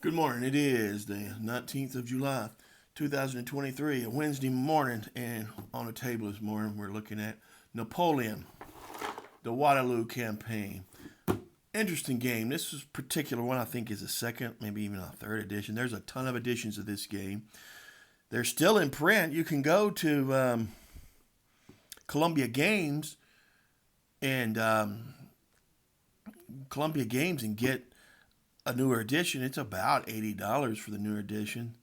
Good morning. It is the 19th of July, 2023, a Wednesday morning, and on the table this morning we're looking at Napoleon, the Waterloo campaign. Interesting game. This particular one I think is a second, maybe even a third edition. There's a ton of editions of this game. They're still in print. You can go to Columbia Games and get a newer edition. It's about $80 for the newer edition,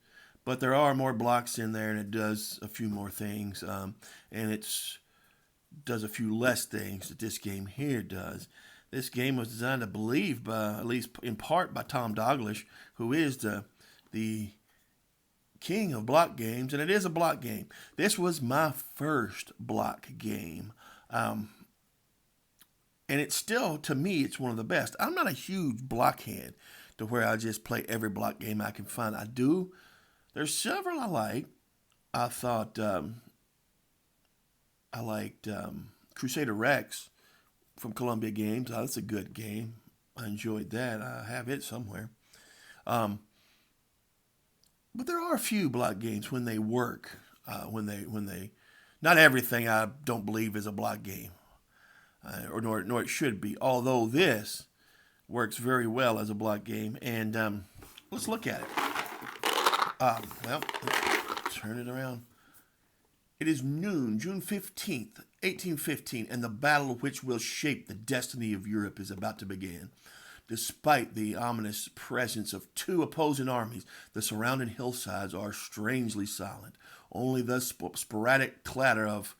but there are more blocks in there, and it does a few more things, and it does a few less things that this game here does. This game was designed, I believe, by, at least in part, by Tom Douglas, who is the king of block games, and it is a block game. This was my first block game. And it's still, to me, it's one of the best. I'm not a huge blockhead to where I just play every block game I can find. I do. There's several I like. I thought I liked Crusader Rex from Columbia Games. Oh, that's a good game. I enjoyed that. I have it somewhere. But there are a few block games when they work. Not everything I don't believe is a block game. Nor it should be. Although this works very well as a block game, and let's look at it. Let's turn it around. It is noon, June 15th, 1815, and the battle which will shape the destiny of Europe is about to begin. Despite the ominous presence of two opposing armies, the surrounding hillsides are strangely silent. Only the sporadic clatter of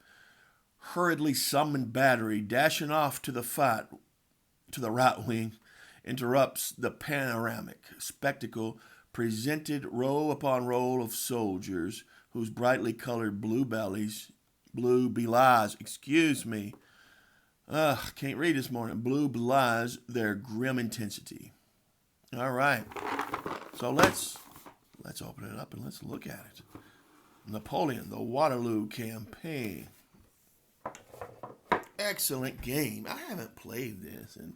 hurriedly summoned battery dashing off to the fight to the right wing interrupts the panoramic spectacle presented row upon row of soldiers whose brightly colored blue belies, can't read this morning, blue belies their grim intensity. All right, so let's open it up and let's look at it. Napoleon, the Waterloo campaign. Excellent game. I haven't played this in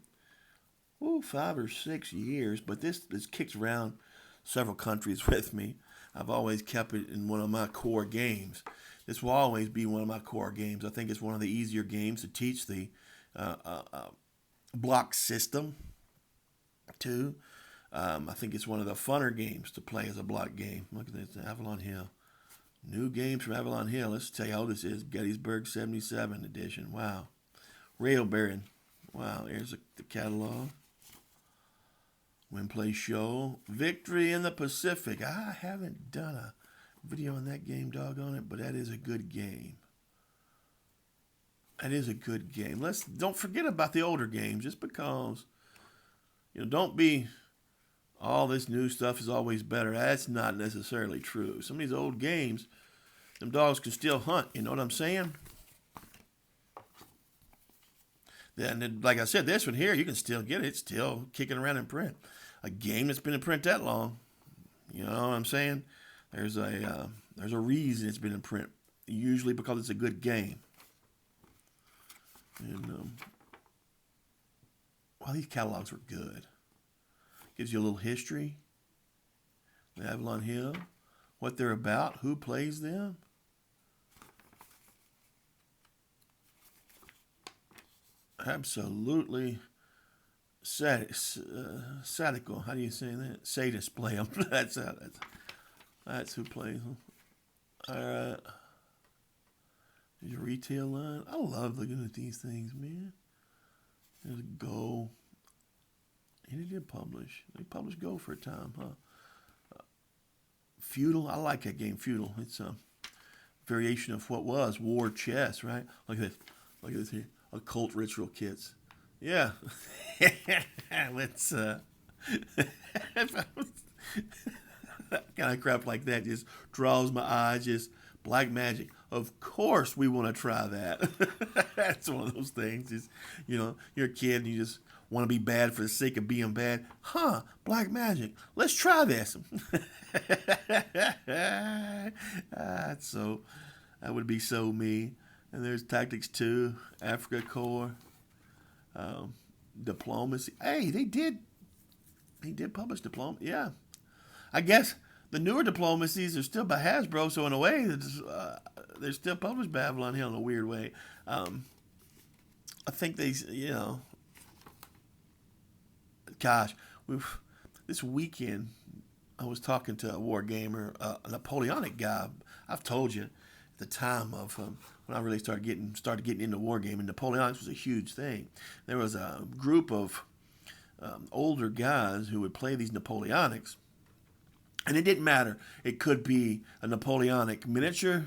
5 or 6 years, but this kicks around several countries with me. I've always kept it in one of my core games. This will always be one of my core games. I think it's one of the easier games to teach the block system too. I think it's one of the funner games to play as a block game. Look at this, Avalon Hill. New games from Avalon Hill. Let's tell you how this is. Gettysburg 77 edition. Wow. Rail Baron. Wow, here's the catalog. Win, play, show. Victory in the Pacific. I haven't done a video on that game, doggone it, but that is a good game. That is a good game. Don't forget about the older games, just because, don't be, all this new stuff is always better. That's not necessarily true. Some of these old games, them dogs can still hunt, you know what I'm saying? Then, like I said, this one here, you can still get it. It's still kicking around in print. A game that's been in print that long, you know what I'm saying? There's a reason it's been in print. Usually because it's a good game. And these catalogs are good. Gives you a little history. The Avalon Hill, what they're about, who plays them. Absolutely sadical. How do you say that? Sadist play them. That's who plays them. All right. There's your retail line. I love looking at these things, man. There's Go. And they did publish. They published Go for a time, huh? Feudal. I like that game, Feudal. It's a variation of what was war chess, right? Look at this. Look at this here. Occult ritual kits. Yeah. Let's kind of crap like that just draws my eye. Just black magic. Of course we want to try that. That's one of those things. Just, you're a kid and you just want to be bad for the sake of being bad. Black magic. Let's try this. That would be so me. And there's Tactics 2, Africa Corps, Diplomacy. Hey, they did publish Diploma. Yeah. I guess the newer diplomacies are still by Hasbro, so in a way, they're still published by Avalon Hill in a weird way. I think they, gosh, this weekend I was talking to a war gamer, a Napoleonic guy. I've told you at the time of when I really started getting into wargaming, Napoleonics was a huge thing. There was a group of older guys who would play these Napoleonics, and it didn't matter. It could be a Napoleonic miniature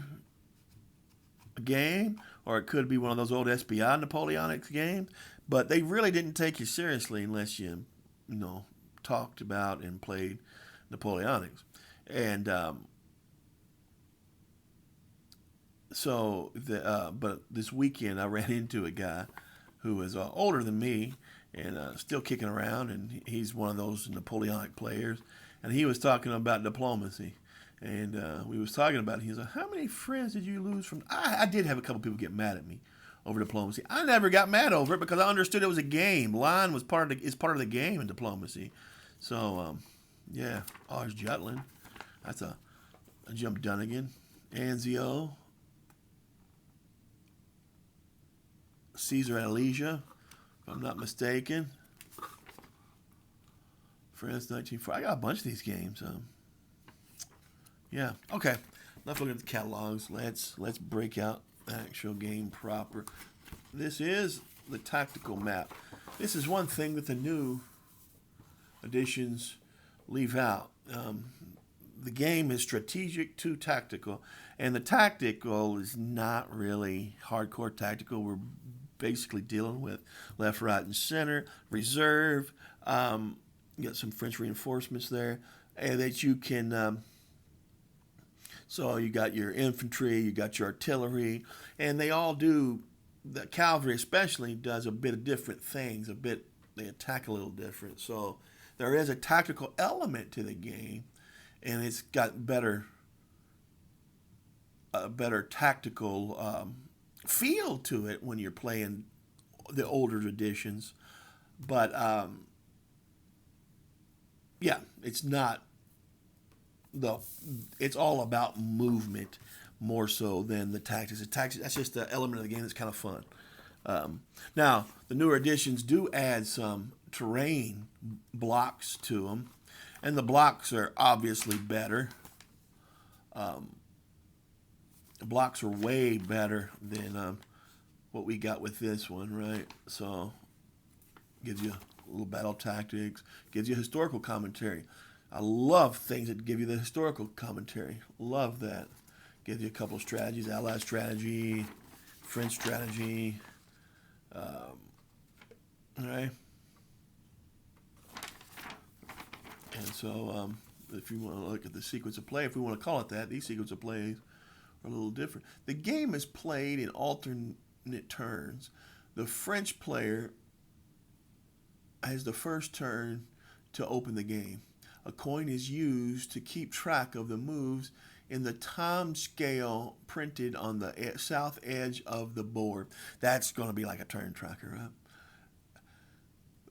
game, or it could be one of those old SBI Napoleonics games, but they really didn't take you seriously unless you talked about and played Napoleonics. And but this weekend I ran into a guy who was older than me and still kicking around, and he's one of those Napoleonic players, and he was talking about diplomacy. And we was talking about it. He was like, how many friends did you lose from... I did have a couple people get mad at me over diplomacy. I never got mad over it because I understood it was a game. Line was part of the game in diplomacy. So, yeah. Ars Jutland. That's a Jump Dunnigan. Anzio. Caesar Alesia, if I'm not mistaken. France 1940. I got a bunch of these games. Yeah. Okay. Enough looking at the catalogs. Let's break out the actual game proper. This is the tactical map. This is one thing that the new editions leave out. The game is strategic to tactical, and the tactical is not really hardcore tactical. We're basically dealing with left, right, and center, reserve. You got some French reinforcements there, and that you can. So you got your infantry, you got your artillery, and they all do. The cavalry especially does a bit of different things. They attack a little different. So there is a tactical element to the game, and it's got a better tactical feel to it when you're playing the older editions. But yeah, it's not it's all about movement more so than the tactics. That's just the element of the game that's kind of fun. Now, the newer editions do add some terrain blocks to them, and the blocks are obviously better. The blocks are way better than what we got with this one, right? So, gives you a little battle tactics, gives you historical commentary. I love things that give you the historical commentary. Love that. Gives you a couple of strategies, Allied strategy, French strategy. Right? And so, if you want to look at the sequence of play, if we want to call it that, these sequence of plays are a little different. The game is played in alternate turns. The French player has the first turn to open the game. A coin is used to keep track of the moves in the time scale printed on the south edge of the board. That's going to be like a turn tracker, right?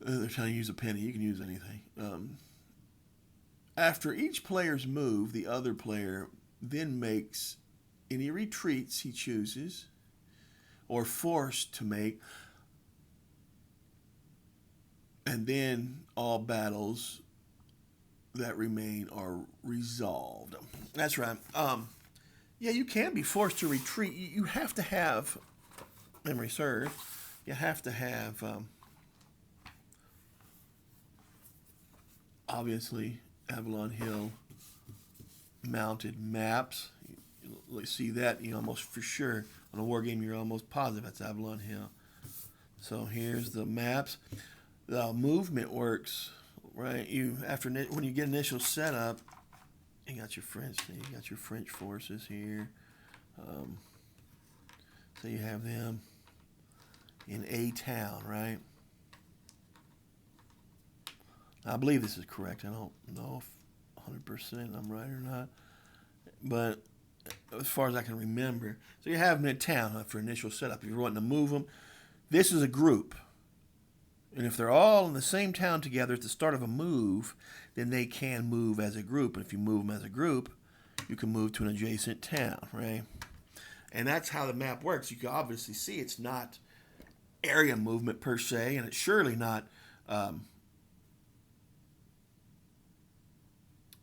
They're trying to use a penny. You can use anything. After each player's move, the other player then makes any retreats he chooses or forced to make, and then all battles that remain are resolved. That's right. Yeah, you can be forced to retreat. You have to have memory serve. You have to have, obviously, Avalon Hill mounted maps. You see that, you almost for sure. On a war game, you're almost positive that's Avalon Hill. So here's the maps. The movement works, right? When you get initial setup, you got your French forces here. So you have them in a town, right? I believe this is correct. I don't know if 100% I'm right or not, but as far as I can remember, so you have them in a town for initial setup. If you're wanting to move them, this is a group. And if they're all in the same town together at the start of a move, then they can move as a group. And if you move them as a group, you can move to an adjacent town, right? And that's how the map works. You can obviously see it's not area movement per se, and it's surely not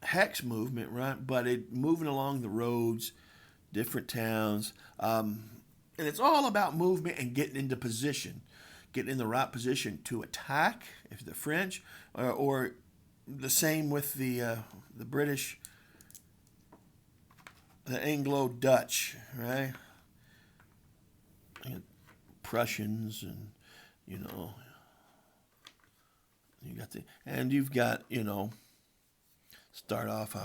hex movement, right? But it moving along the roads, different towns, and it's all about movement and getting into position, getting in the right position to attack if the French, or the same with the British, the Anglo-Dutch, right? And Prussians, and you know, you've got start off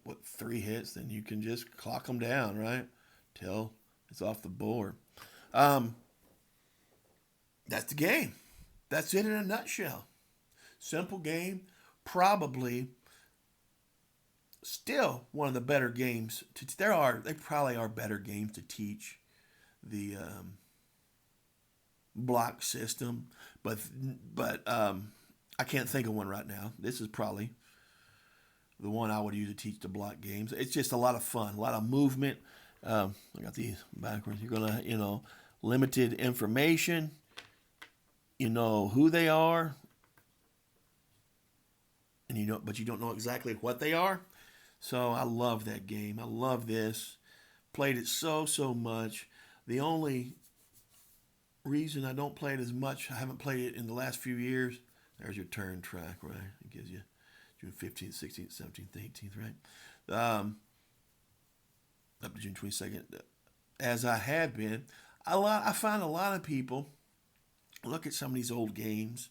what 3 hits, then you can just clock them down, right, till it's off the board. That's the game. That's it in a nutshell. Simple game, probably still one of the better games. They probably are better games to teach the block system, but I can't think of one right now. This is probably the one I would use to teach the block games. It's just a lot of fun, a lot of movement. I got these backwards. You're gonna, limited information. You know who they are, and but you don't know exactly what they are. So I love that game. I love this. Played it so much. The only reason I don't play it as much, I haven't played it in the last few years. There's your turn track, right? It gives you June 15th, 16th, 17th, 18th, right? Up to June 22nd. As I have been, I find a lot of people look at some of these old games,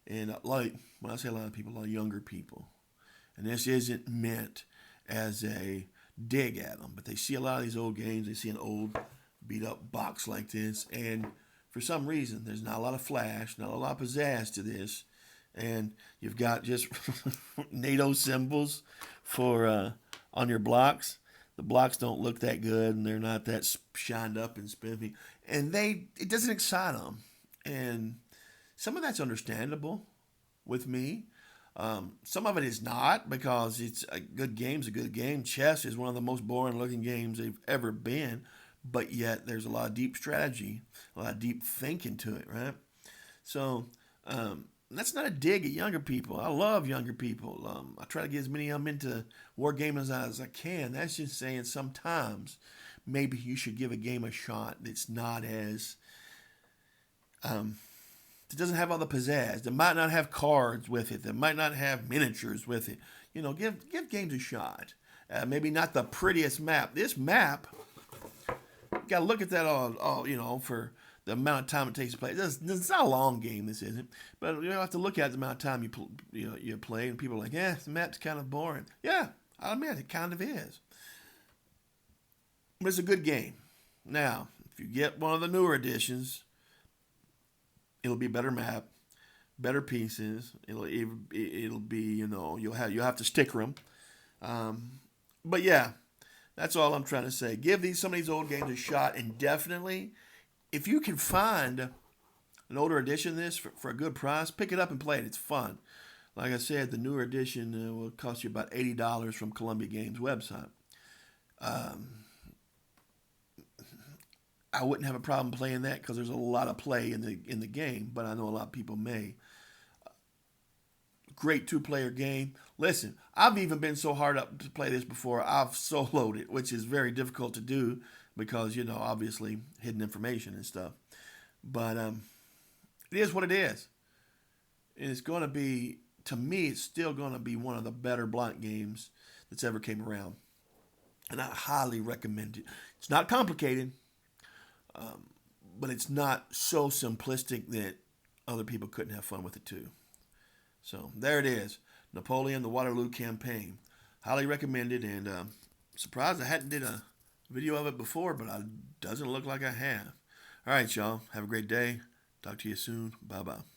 and like when I say a lot of people, a lot of younger people, and this isn't meant as a dig at them, but they see a lot of these old games. They see an old beat up box like this, and for some reason there's not a lot of flash, not a lot of pizzazz to this, and you've got just NATO symbols for on your blocks. The blocks don't look that good, and they're not that shined up and spiffy, and it doesn't excite them, and some of that's understandable with me. Some of it is not, because it's a good game's a good game. Chess is one of the most boring looking games they've ever been, but yet there's a lot of deep strategy, a lot of deep thinking to it, right? So that's not a dig at younger people. I love younger people. I try to get as many of them into wargaming as I can. That's just saying sometimes maybe you should give a game a shot that's not as it doesn't have all the pizzazz. That might not have cards with it. That might not have miniatures with it. Give games a shot. Maybe not the prettiest map. This map, you got to look at that all for the amount of time it takes to play. It's not a long game, this isn't. But you have to look at the amount of time you play, and people are like, the map's kind of boring. Yeah, I'll admit, it kind of is. But it's a good game. Now, if you get one of the newer editions, it'll be a better map, better pieces. It'll be, you'll have to sticker them. But yeah, that's all I'm trying to say. Give some of these old games a shot, and definitely, if you can find an older edition of this for a good price, pick it up and play it. It's fun. Like I said, the newer edition will cost you about $80 from Columbia Games website. I wouldn't have a problem playing that because there's a lot of play in the game, but I know a lot of people may. Great 2-player game. Listen, I've even been so hard up to play this before. I've soloed it, which is very difficult to do because, obviously hidden information and stuff. But it is what it is. And it's going to be, to me, it's still going to be one of the better block games that's ever came around. And I highly recommend it. It's not complicated. But it's not so simplistic that other people couldn't have fun with it too. So there it is. Napoleon, the Waterloo campaign. Highly recommended, and surprised I hadn't did a video of it before, but it doesn't look like I have. All right, y'all. Have a great day. Talk to you soon. Bye-bye.